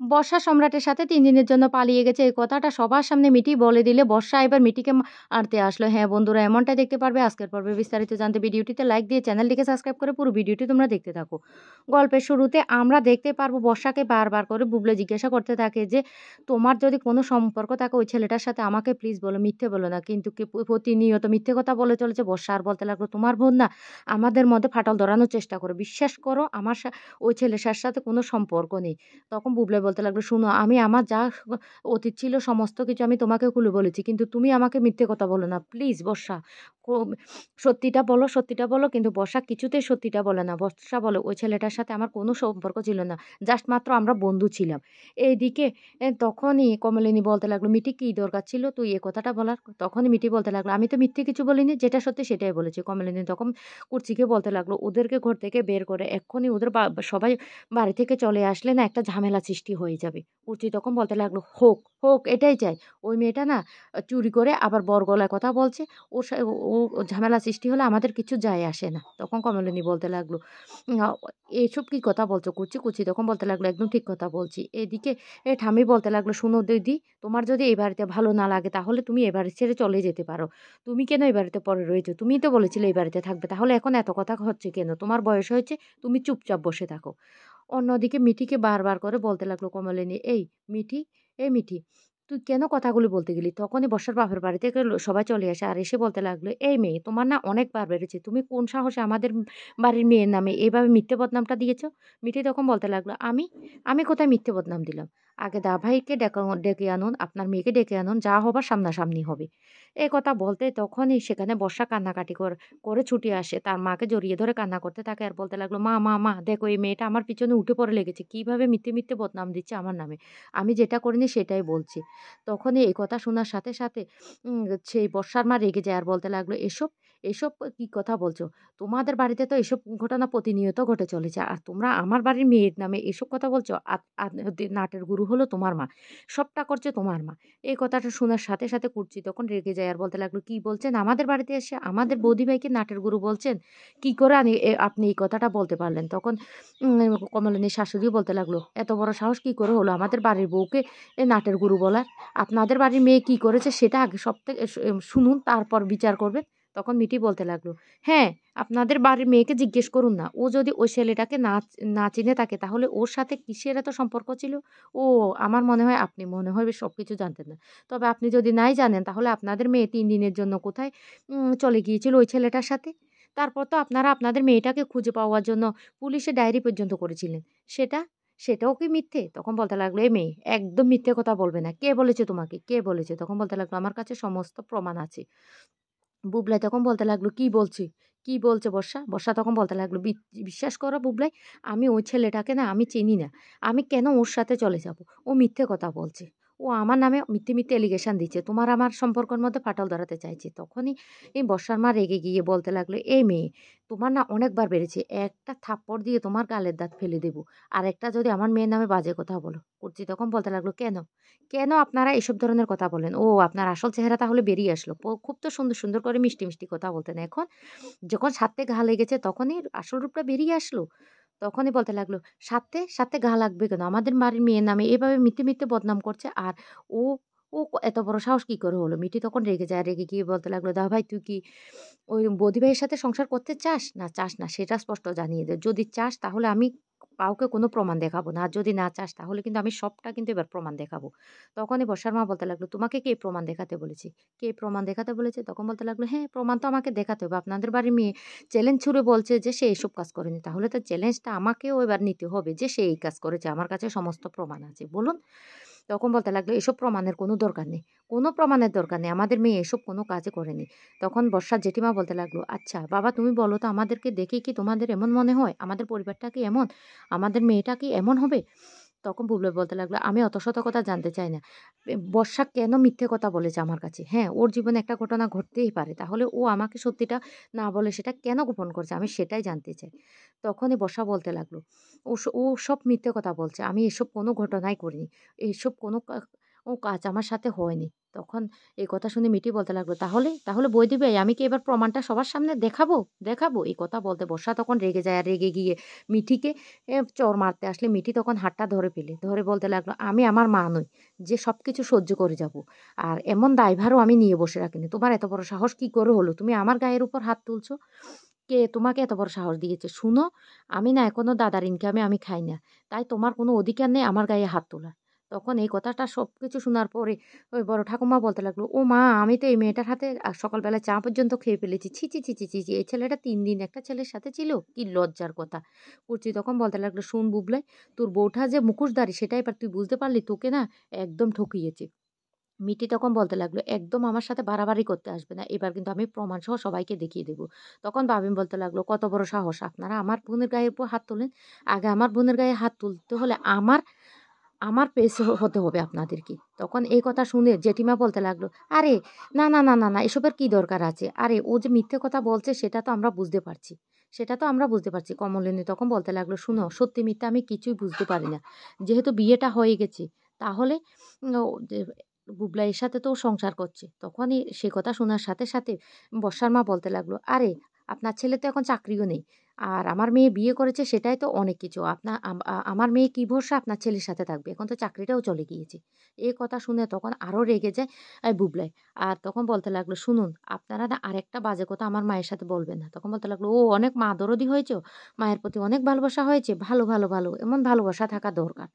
বর্ষা সম্রাটের সাথে ৩ দিনের জন্য পালিয়ে গেছে এই কথাটা সবার সামনে মিটি বলে দিলে বর্ষা এবার মিটিকে মারতে আসলো। হ্যাঁ, বন্ধুরা এমনটাই দেখতে পারবে আজকের পর্বে। বিস্তারিত জানতে ভিডিওটিতে লাইক দিয়ে চ্যানেলটিকে সাবস্ক্রাইব করে পুরো ভিডিওটি তোমরা দেখতে থাকো। গল্পের শুরুতে আমরা দেখতে পারবো বর্ষাকে বারবার করে বুবলে জিজ্ঞাসা করতে থাকে যে, "তোমার যদি কোনো সম্পর্ক থাকে ওই ছেলেটার সাথে আমাকে প্লিজ বলো, মিথ্যে বলো না।" কিন্তু কি প্রতিনিয়ত মিথ্যে কথা বলে চলেছে। বর্ষা আর বলতে লাগলো, "তোমার বোন না আমাদের মধ্যে ফাটল ধরানোর চেষ্টা করে। বিশ্বাস করো আমার ওই ছেলের সাথে কোনো সম্পর্ক নেই।" তখন বুবলাই বলতে লাগলো, "শুনো, আমি আমার যা অতীত ছিল সমস্ত কিছু আমি তোমাকে খুলে বলেছি। কিন্তু তুমি আমাকে মিথ্যে কথা বলো না। প্লিজ বর্ষা, কো সত্যিটা বলো, সত্যিটা বলো।" কিন্তু বর্ষা কিছুতেই সত্যিটা বলে না। বর্ষা বলে, "ওই ছেলেটার সাথে আমার কোনো সম্পর্ক ছিল না। জাস্ট মাত্র আমরা বন্ধু ছিলাম।" এইদিকে তখনই কমলিনী বলতে লাগলো, "মিটি কি দরকার ছিল তুই এ কথাটা বলার?" তখনই মিটি বলতে লাগলো, "আমি তো মিথ্যে কিছু বলিনি। যেটা সত্যি সেটাই বলেছি।" কমলিনী তখন কুর্চিকে বলতে লাগলো, "ওদেরকে ঘর থেকে বের করে এক্ষুনি ওদের সবাই বাড়ি থেকে চলে আসলে না একটা ঝামেলা সৃষ্টি হয়ে যাবে।" কুর্চি তখন বলতে লাগলো, "হোক, হোক এটাই চাই। ওই মেয়েটা না চুরি করে আবার বড় গলায় কথা বলছে। ওর সা ও ও ঝামেলা সৃষ্টি হলে আমাদের কিছু যায় আসে না।" তখন কমলিনী বলতে লাগলো, আ "এসব কি কথা বলছো কুর্চি?" কুর্চি তখন বলতে লাগলো, "একদম ঠিক কথা বলছি।" এদিকে ঠাম্মি বলতে লাগলো, "শুনো দিদি, তোমার যদি এই বাড়িতে ভালো না লাগে তাহলে তুমি এ বাড়ি ছেড়ে চলে যেতে পারো। তুমি কেন এই বাড়িতে পড়ে রয়েছো? তুমিই তো বলেছিলে এই বাড়িতে থাকবে। তাহলে এখন এত কথা হচ্ছে কেন? তোমার বয়স হয়েছে, তুমি চুপচাপ বসে থাকো।" অন্যদিকে মিঠিকে বারবার করে বলতে লাগলো কমলিনী, "এই মিঠি, এই মিঠি, তুই কেন কথাগুলি বলতে গেলি?" তখনই বর্ষার বাপের বাড়ি থেকে সবাই চলে আসে। আর এসে বলতে লাগলো, "এই মেয়ে, তোমার না অনেকবার বেড়েছে। তুমি কোন সাহসে আমাদের বাড়ির মেয়ের নামে এভাবে মিথ্যে বদনামটা দিয়েছো?" মিঠি তখন বলতে লাগলো, "আমি? আমি কোথায় মিথ্যে বদনাম দিলাম? আগে দা ভাইকে ডেকে আনুন, আপনার মেয়েকে ডেকে আনুন। যা হবার সামনাসামনি হবে।" এই কথা বলতে তখনই সেখানে বর্ষা কান্নাকাটি করে ছুটে আসে। তার মাকে জড়িয়ে ধরে কান্না করতে থাকে আর বলতে লাগলো, "মা, মা, মা দেখো এই মেয়েটা আমার পিছনে উঠে পড়ে লেগেছে। কিভাবে মিথ্যে, মিথ্যে বদনাম দিচ্ছে আমার নামে। আমি যেটা করিনি সেটাই বলছি।" তখনই এই কথা শোনার সাথে, সাথে উম সেই বর্ষার মা রেগে যায় আর বলতে লাগলো, "এসব, এসব কি কথা বলছো? তোমাদের বাড়িতে তো এসব ঘটনা প্রতিনিয়ত ঘটে চলেছে। আর তোমরা আমার বাড়ির মেয়ের নামে এসব কথা বলছো? নাটের গুরু হলো তোমার মা। সবটা করছে তোমার মা।" এই কথাটা শোনার সাথে, সাথে কুর্চি তখন রেগে যায় আর বলতে লাগলো, "কি বলছেন? আমাদের বাড়িতে এসে আমাদের বৌদি ভাইকে নাটের গুরু বলছেন? কি করে আপনি এই কথাটা বলতে পারলেন?" তখন কমলিনীর শাশুড়িও বলতে লাগলো, "এত বড় সাহস কি করে হলো আমাদের বাড়ির বউকে নাটের গুরু বলার? আপনাদের বাড়ির মেয়ে কি করেছে সেটা আগে সবথেকে শুনুন, তারপর বিচার করবেন।" তখন মিটি বলতে লাগলো, "হ্যাঁ, আপনাদের বাড়ির মেয়েকে জিজ্ঞেস করুন না। ও যদি ওই ছেলেটাকে না চিনে থাকে তাহলে ওর সাথে কিসের এত সম্পর্ক ছিল? ও আমার মনে হয় আপনি মনে হয় সবকিছু জানতেন না। তবে আপনি যদি নাই জানেন তাহলে আপনাদের মেয়ে ৩ দিনের জন্য কোথায় চলে গিয়েছিল ওই ছেলেটার সাথে? তারপর তো আপনারা আপনাদের মেয়েটাকে খুঁজে পাওয়ার জন্য পুলিশে ডায়েরি পর্যন্ত করেছিলেন। সেটা? সেটাও কি মিথ্যে?" তখন বলতে লাগলো, "এই মেয়ে একদম মিথ্যে কথা বলবে না। কে বলেছে তোমাকে? কে বলেছে?" তখন বলতে লাগলো, "আমার কাছে সমস্ত প্রমাণ আছে।" বুবলাই তখন বলতে লাগলো, "কি বলছি? কি বলছে বর্ষা?" বর্ষা তখন বলতে লাগলো, বিশ্বাস করো বুবলাই, আমি ওই ছেলেটাকে না আমি চিনি না। আমি কেন ওর সাথে চলে যাব? ও মিথ্যে কথা বলছে। ও আমার নামে মিথ্যে, মিথ্যে অ্যালিগেশন দিচ্ছে। তোমার আমার সম্পর্কের মধ্যে ফাটল ধরাতে চাইছে।" তখনই এই বর্ষার মা রেগে গিয়ে বলতে লাগলো, "এই মেয়ে, তোমার না অনেকবার বেড়েছে। একটা থাপ্পড় দিয়ে তোমার গালের দাঁত ফেলে দেব। আরেকটা যদি আমার মেয়ের নামে বাজে কথা বলো।" কুর্চি তখন বলতে লাগলো, "কেন? কেন আপনারা এসব ধরনের কথা বলেন? ও আপনার আসল চেহারা তাহলে বেরিয়ে আসলো। খুব তো সুন্দর, সুন্দর করে মিষ্টি, মিষ্টি কথা বলতেন। এখন যখন সাধতে ঘা লেগেছে তখনই আসল রূপটা বেরিয়ে আসলো?" তখনই বলতে লাগলো, "সাধতে ঘা লাগবে কেন? আমাদের বাড়ির মেয়ের নামে এভাবে মিথ্যে, মিথ্যে বদনাম করছে। আর ও ও এত বড় সাহস কি করে হলো?" মিঠি তখন রেগে যায়। রেগে গিয়ে বলতে লাগলো, "দা ভাই তুই কি ওই বৌদি ভাইয়ের সাথে সংসার করতে চাস? না চাস না সেটা স্পষ্ট জানিয়ে দে। যদি চাস তাহলে আমি কাউকে কোনো প্রমাণ দেখাবো না। আর যদি না চাস তাহলে কিন্তু আমি সবটা কিন্তু এবার প্রমাণ দেখাবো।" তখনই বর্ষার মা বলতে লাগলো, "তোমাকে কে প্রমাণ দেখাতে বলেছে? কে প্রমাণ দেখাতে বলেছে?" তখন বলতে লাগলো, "হ্যাঁ, প্রমাণ তো আমাকে দেখাতে হবে। আপনাদের বাড়ির মেয়ে চ্যালেঞ্জ ছুড়ে বলছে যে সে এসব কাজ করেনি। তাহলে তো চ্যালেঞ্জটা আমাকেও এবার নিতে হবে যে সে এই কাজ করেছে। আমার কাছে সমস্ত প্রমাণ আছে। বলুন?" তখন বলতে লাগলো, "এসব প্রমাণের কোনো দরকার নেই। কোনো প্রমাণের দরকার নেই। আমাদের মেয়ে এসব কোনো কাজই করেনি।" তখন বর্ষার জেঠিমা বলতে লাগলো, "আচ্ছা বাবা তুমি বলো তো আমাদেরকে দেখেই কি তোমাদের এমন মনে হয়? আমাদের পরিবারটা কি এমন? আমাদের মেয়েটা কি এমন হবে?" তখন বুবলাই বলতে লাগলো, "আমি অত শত কথা জানতে চাই না। বর্ষা কেন মিথ্যে কথা বলেছে আমার কাছে? হ্যাঁ, ওর জীবনে একটা ঘটনা ঘটতেই পারে। তাহলে ও আমাকে সত্যিটা না বলে সেটা কেন গোপন করছে? আমি সেটাই জানতে চাই।" তখনই বর্ষা বলতে লাগলো, ও সব মিথ্যে কথা বলছে। আমি এসব কোনো ঘটনাই করিনি। এসব কোনো ও কাজ আমার সাথে হয়নি। তখন এই কথা শুনে মিটি বলতে লাগলো, "তাহলে? তাহলে বই দিবে? আমি কি এবার প্রমাণটা সবার সামনে দেখাবো? দেখাবো?" এই কথা বলতে বর্ষা তখন রেগে যায়। আর রেগে গিয়ে মিঠিকে চড় মারতে আসলে মিঠি তখন হাতটা ধরে ফেলে। ধরে বলতে লাগলো, "আমি আমার মা নই যে সবকিছু সহ্য করে যাবো। আর এমন দায়ভারও আমি নিয়ে বসে রাখিনি। তোমার এত বড় সাহস কি করে হলো? তুমি আমার গায়ের উপর হাত তুলছো? কে তোমাকে এত বড় সাহস দিয়েছে? শুনো, আমি না এখনো দাদার ইনকামে আমি খাই না। তাই তোমার কোনো অধিকার নেই আমার গায়ে হাত তোলার।" তখন এই কথাটা সবকিছু শোনার পরে ওই বড় ঠাকুমা বলতে লাগলো, "ও মা, আমি তো এই মেয়েটার হাতে সকালবেলা চা পর্যন্ত খেয়ে ফেলেছি। ছি, ছি, ছি, ছি, ছি, ছি! এই ছেলেটা ৩ দিন একটা ছেলের সাথে ছিল? কি লজ্জার কথা!" কুর্চি তখন বলতে লাগলো, "শোন বুবলাই, তোর বউটা যে মুখোশধারী সেটা এবার তুই বুঝতে পারলি? তোকে না একদম ঠকিয়েছে।" মিটি তখন বলতে লাগলো, "একদম আমার সাথে বাড়াবাড়ি করতে আসবে না। এবার কিন্তু আমি প্রমাণসহ সবাইকে দেখিয়ে দেব।" তখন বাবিন বলতে লাগলো, "কত বড় সাহস! আপনারা আমার বোনের গায়ের উপর হাত তোলেন? আগে আমার বোনের গায়ে হাত তুলতে হলে আমার আমার পেছ হতে হবে আপনাদেরকে।" তখন এই কথা শুনে জেঠিমা বলতে লাগলো, "আরে না, না, না, না, না, এসবের কি দরকার আছে? আরে ও যে মিথ্যে কথা বলছে সেটা তো আমরা বুঝতে পারছি। সেটা তো আমরা বুঝতে পারছি।" কমলিনী তখন বলতে লাগলো, "শুনো, সত্যি মিথ্যা আমি কিছুই বুঝতে পারি না। যেহেতু বিয়েটা হয়ে গেছে তাহলে ও যে বুবলাইয়ের সাথে তো ও সংসার করছে।" তখনই সে কথা শোনার সাথে, সাথে বর্ষার মা বলতে লাগলো, "আরে আপনার ছেলে তো এখন চাকরিও নেই। আর আমার মেয়ে বিয়ে করেছে সেটাই তো অনেক কিছু। আমার মেয়ে কি ভরসা আপনার ছেলের সাথে থাকবে? এখন তো চাকরিটাও চলে গিয়েছে।" এই কথা শুনে তখন আরো রেগে যায় বুবলাই। আর তখন বলতে লাগলো, "শুনুন, আপনারা না আরেকটা বাজে কথা আমার মায়ের সাথে বলবেন না।" তখন বলতে লাগলো, "ও অনেক মা দরদি হয়েছো? মায়ের প্রতি অনেক ভালোবাসা হয়েছে? ভালো, ভালো, ভালো। এমন ভালোবাসা থাকা দরকার।"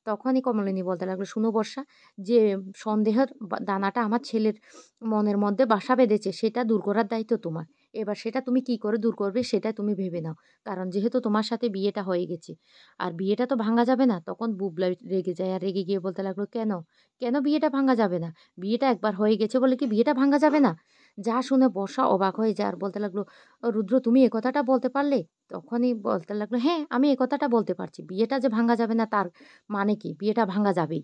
তখনই কমলিনী বলতে লাগলো, "শুনো বর্ষা, যে সন্দেহের দানাটা আমার ছেলের মনের মধ্যে বাসা বেঁধেছে সেটা দূর করার দায়িত্ব তোমার। এবার সেটা তুমি কি করে দূর করবে সেটা তুমি ভেবে নাও। কারণ যেহেতু তোমার সাথে বিয়েটা হয়ে গেছে, আর বিয়েটা তো ভাঙা যাবে না।" তখন বুবলাই রেগে যায়। আর রেগে গিয়ে বলতে লাগলো, "কেন? কেন বিয়েটা ভাঙা যাবে না? বিয়েটা একবার হয়ে গেছে বলে কি বিয়েটা ভাঙা যাবে না?" যা শুনে বর্ষা অবাক হয়ে যায় আর বলতে লাগলো, "রুদ্র, তুমি এ কথাটা বলতে পারলে?" তখনই বলতে লাগলো, "হ্যাঁ, আমি এ কথাটা বলতে পারছি। বিয়েটা যে ভাঙা যাবে না তার মানে কি? বিয়েটা ভাঙা যাবেই।"